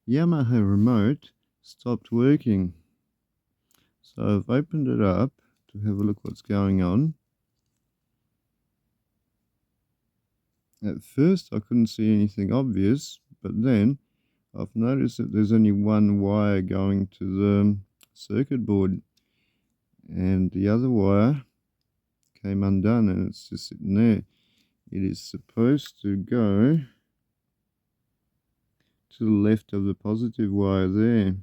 Yamaha remote stopped working. So I've opened it up to have a look what's going on. At first I couldn't see anything obvious, but then I've noticed that there's only one wire going to the circuit board, and the other wire came undone and it's just sitting there. It is supposed to go to the left of the positive wire there.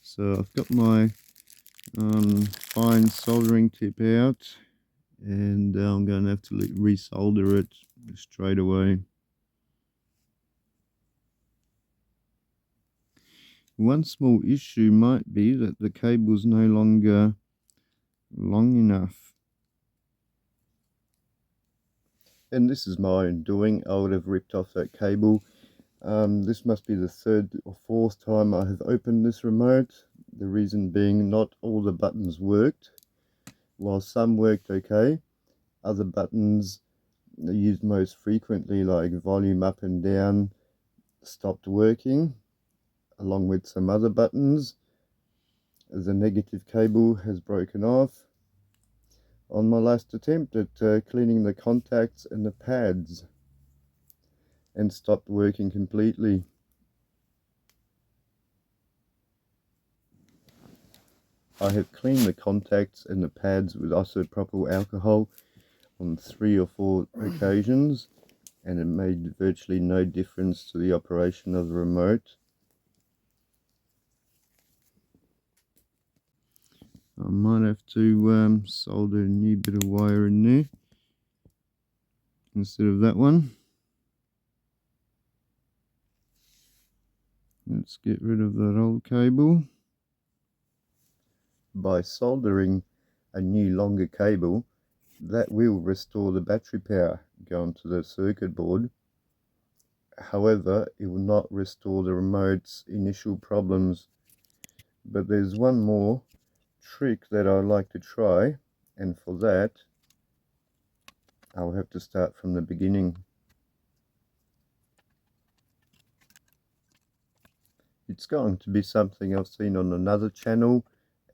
So I've got my fine soldering tip out, and I'm going to have to resolder it straight away. One small issue might be that the cable is no longer long enough. And this is my own doing. I would have ripped off that cable. This must be the third or fourth time I have opened this remote. The reason being, not all the buttons worked. While some worked okay, other buttons used most frequently, like volume up and down, stopped working, along with some other buttons. The negative cable has broken off. On my last attempt at cleaning the contacts and the pads, and stopped working completely. I have cleaned the contacts and the pads with isopropyl alcohol on 3 or 4 occasions, and it made virtually no difference to the operation of the remote. I might have to solder a new bit of wire in there instead of that one. Let's get rid of that old cable. By soldering a new longer cable, that will restore the battery power going to the circuit board. However, it will not restore the remote's initial problems. But there's one more trick that I'd like to try, and for that I'll have to start from the beginning. It's going to be something I've seen on another channel,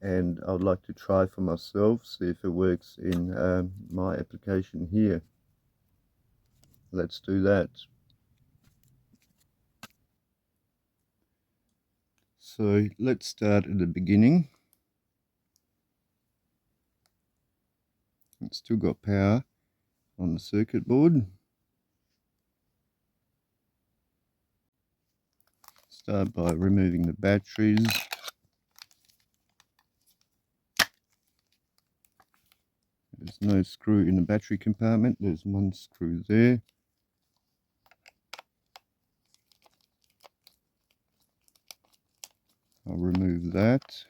and I'd like to try for myself, see if it works in my application here. Let's do that. So let's start at the beginning. It's still got power on the circuit board. Start by removing the batteries. There's no screw in the battery compartment, there's one screw there. I'll remove that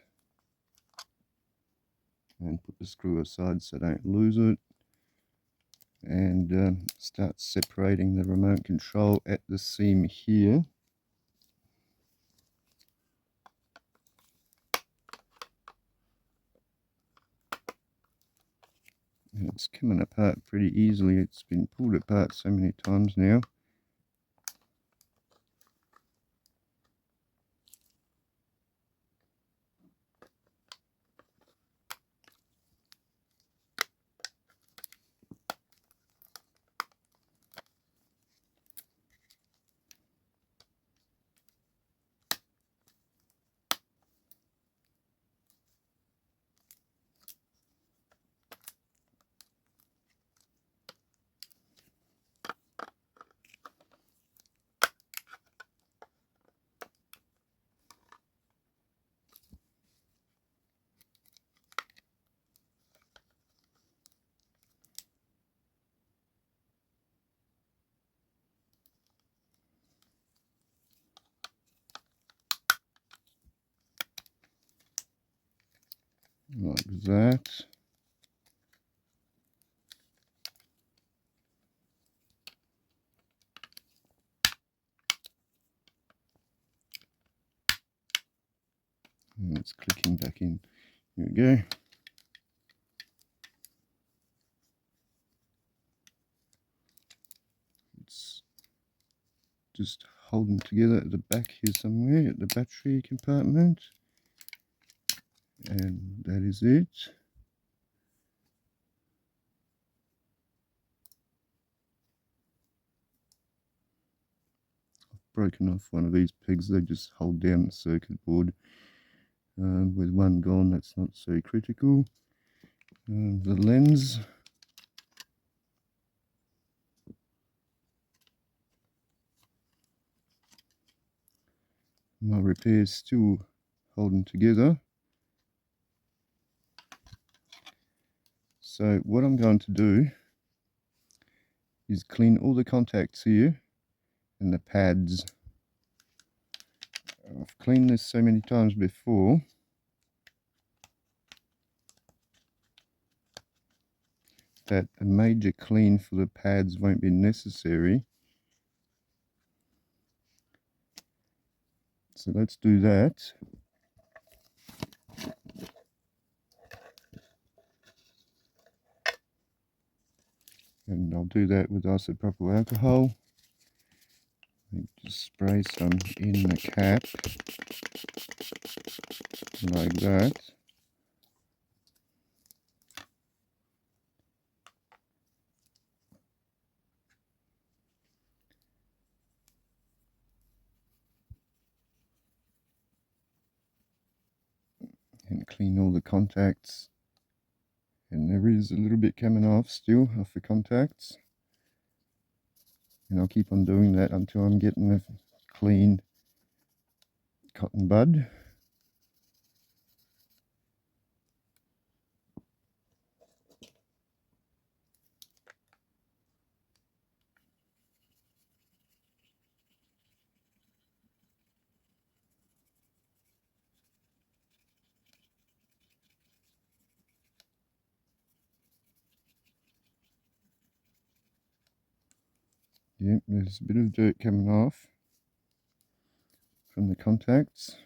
and put the screw aside so I don't lose it, and start separating the remote control at the seam here. And it's coming apart pretty easily. It's been pulled apart so many times now. Like that. And it's clicking back in. Here we go. It's just hold them together at the back here somewhere, at the battery compartment. And that is it. I've broken off one of these pegs, they just hold down the circuit board. With one gone, that's not so critical. The lens. My repairs still holding together. So what I'm going to do is clean all the contacts here and the pads. I've cleaned this so many times before that a major clean for the pads won't be necessary. So let's do that. And I'll do that with isopropyl alcohol. Just spray some in the cap, like that. And clean all the contacts. And there is a little bit coming off still off the contacts. And I'll keep on doing that until I'm getting a clean cotton bud. Yep, there's a bit of dirt coming off from the contacts.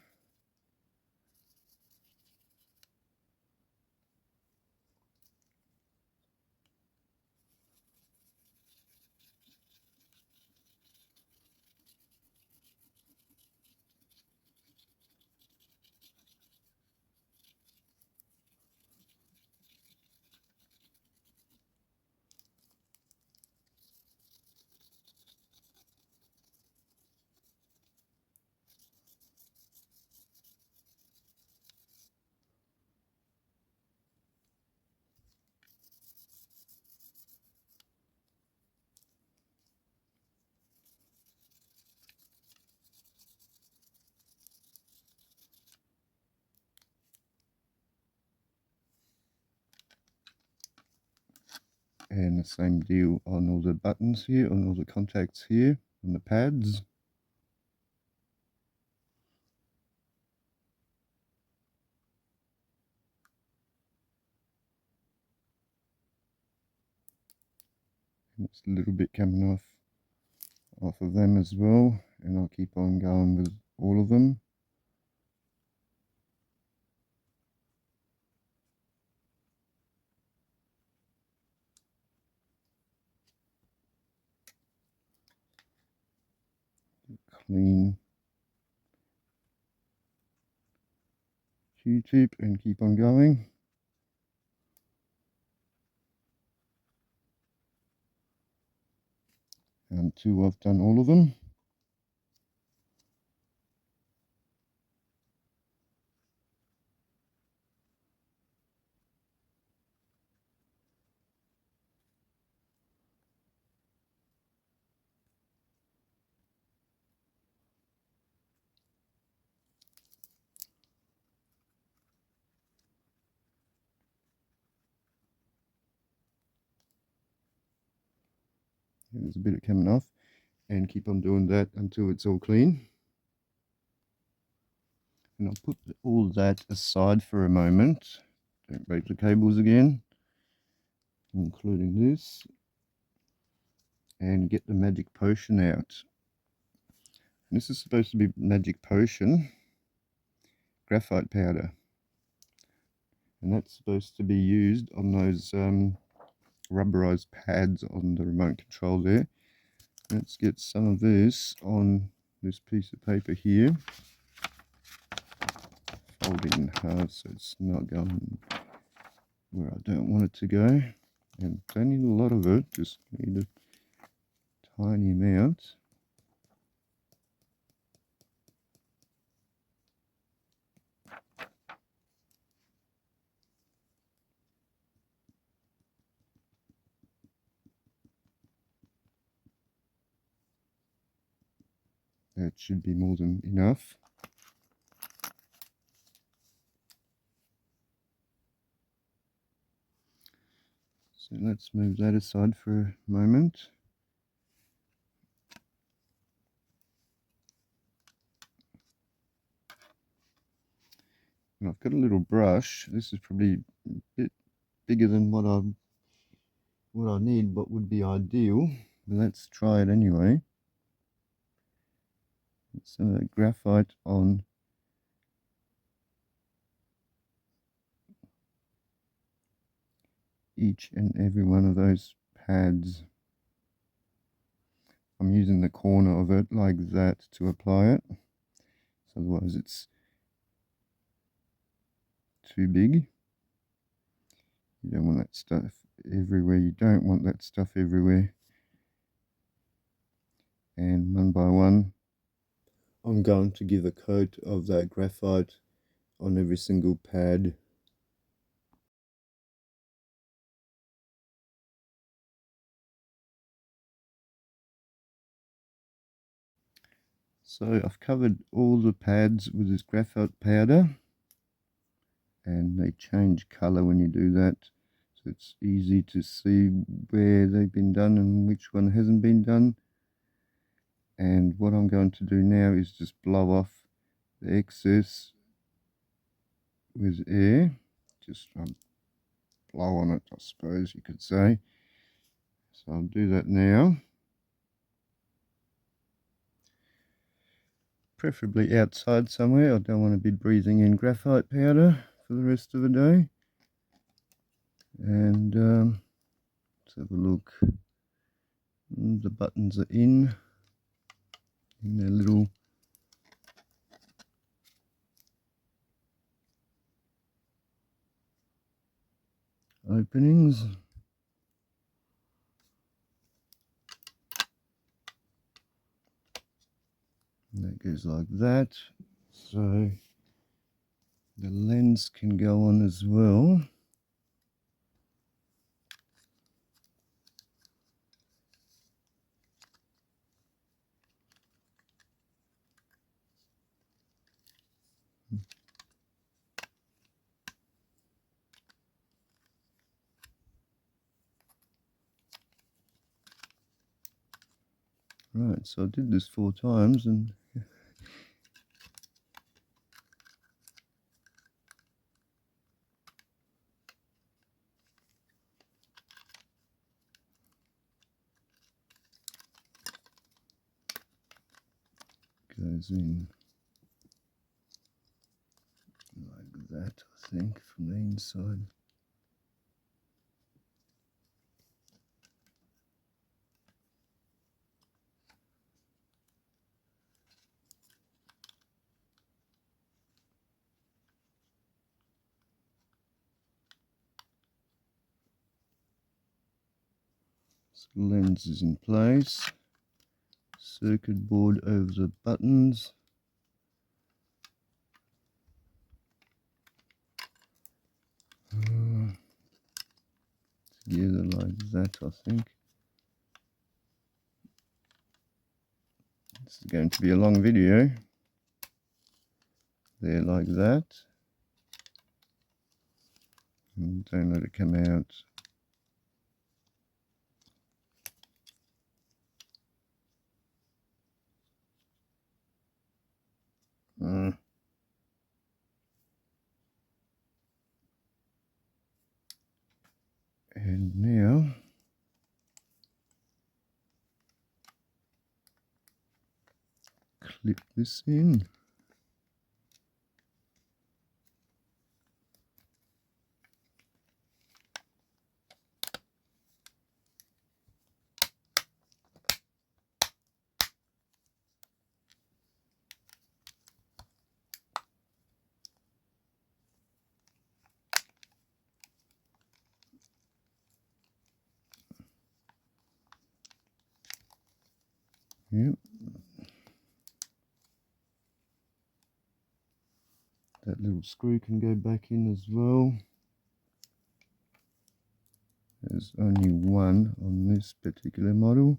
And the same deal on all the buttons here, on all the contacts here, on the pads. And it's a little bit coming off of them as well, and I'll keep on going with all of them. Clean Q-tip and keep on going. Until I've done all of them. There's a bit of coming off, and keep on doing that until it's all clean. And I'll put all that aside for a moment. Don't break the cables again, including this, and get the magic potion out. And this is supposed to be magic potion graphite powder, and that's supposed to be used on those rubberized pads on the remote control there. Let's get some of this on this piece of paper here. Fold it in half so it's not going where I don't want it to go. And don't need a lot of it, just need a tiny amount. That should be more than enough. So let's move that aside for a moment. And I've got a little brush. This is probably a bit bigger than what I need, but would be ideal. But let's try it anyway. It's graphite on each and every one of those pads. I'm using the corner of it like that to apply it, so otherwise it's too big. You don't want that stuff everywhere. You don't want that stuff everywhere. And one by one, I'm going to give a coat of that graphite on every single pad. So I've covered all the pads with this graphite powder, and they change colour when you do that, so it's easy to see where they've been done and which one hasn't been done. And what I'm going to do now is just blow off the excess with air, just blow on it, I suppose you could say. So I'll do that now. Preferably outside somewhere. I don't want to be breathing in graphite powder for the rest of the day. And let's have a look. The buttons are in their little openings. And that goes like that. So the lens can go on as well. Right, so I did this 4 times and goes in like that, I think, from the inside. So the lens is in place. Circuit board over the buttons. Together like that, I think. This is going to be a long video. There, like that. And don't let it come out. And now clip this in. Yep. That little screw can go back in as well. There's only one on this particular model.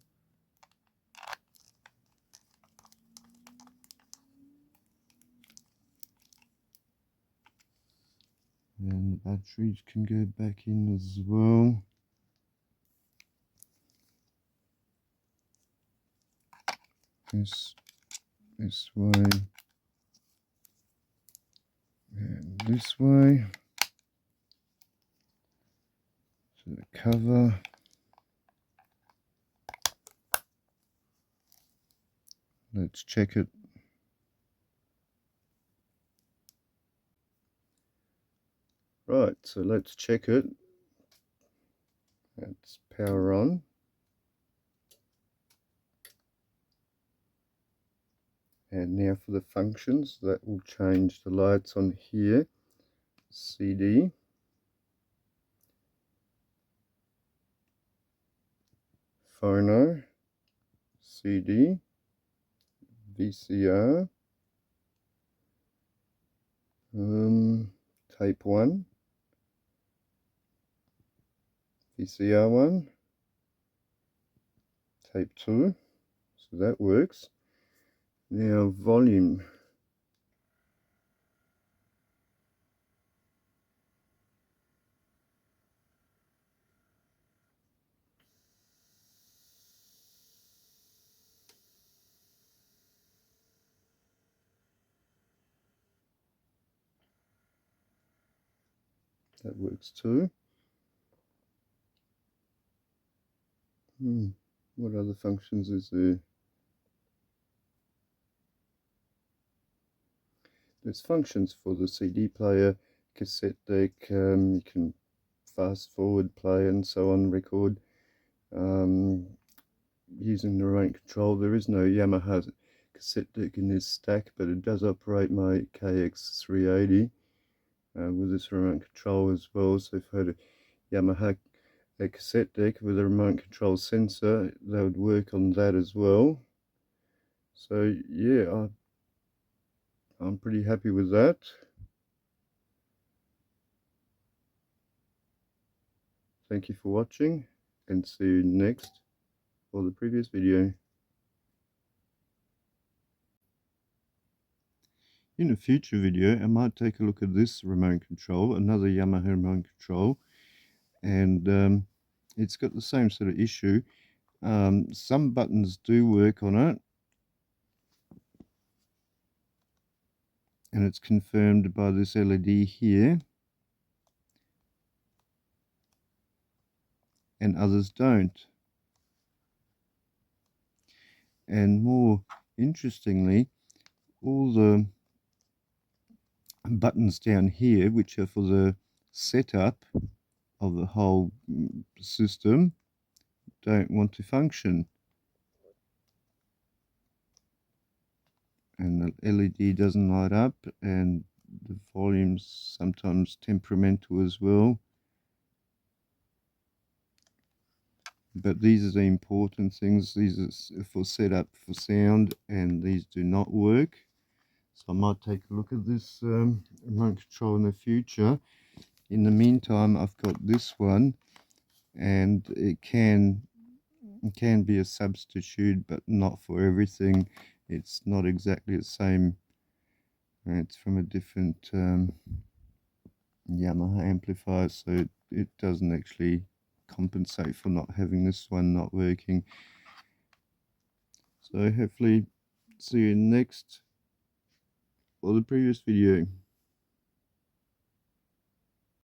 And the batteries can go back in as well. This way and this way. So the cover. Let's check it. Right, so let's check it. Let's power on. And now for the functions, that will change the lights on here. CD. Phono. CD. VCR. Tape 1. VCR 1. Tape 2. So that works. Now volume. That works too. What other functions is there? There's functions for the CD player, cassette deck, you can fast forward, play and so on, record using the remote control. There is no Yamaha cassette deck in this stack, but it does operate my KX380 with this remote control as well. So if I had a Yamaha cassette deck with a remote control sensor, that would work on that as well. So yeah, I'm pretty happy with that. Thank you for watching, and see you next for the previous video. In a future video, I might take a look at this remote control, another Yamaha remote control, and it's got the same sort of issue. Some buttons do work on it, and it's confirmed by this LED here, and others don't. And more interestingly, all the buttons down here, which are for the setup of the whole system, don't want to function. And the LED doesn't light up, and the volume's sometimes temperamental as well. But these are the important things. These are for setup for sound, and these do not work. So I might take a look at this remote control in the future. In the meantime, I've got this one, and it can be a substitute, but not for everything. It's not exactly the same. It's from a different Yamaha amplifier, so it doesn't actually compensate for not having this one not working. So hopefully see you next or the previous video.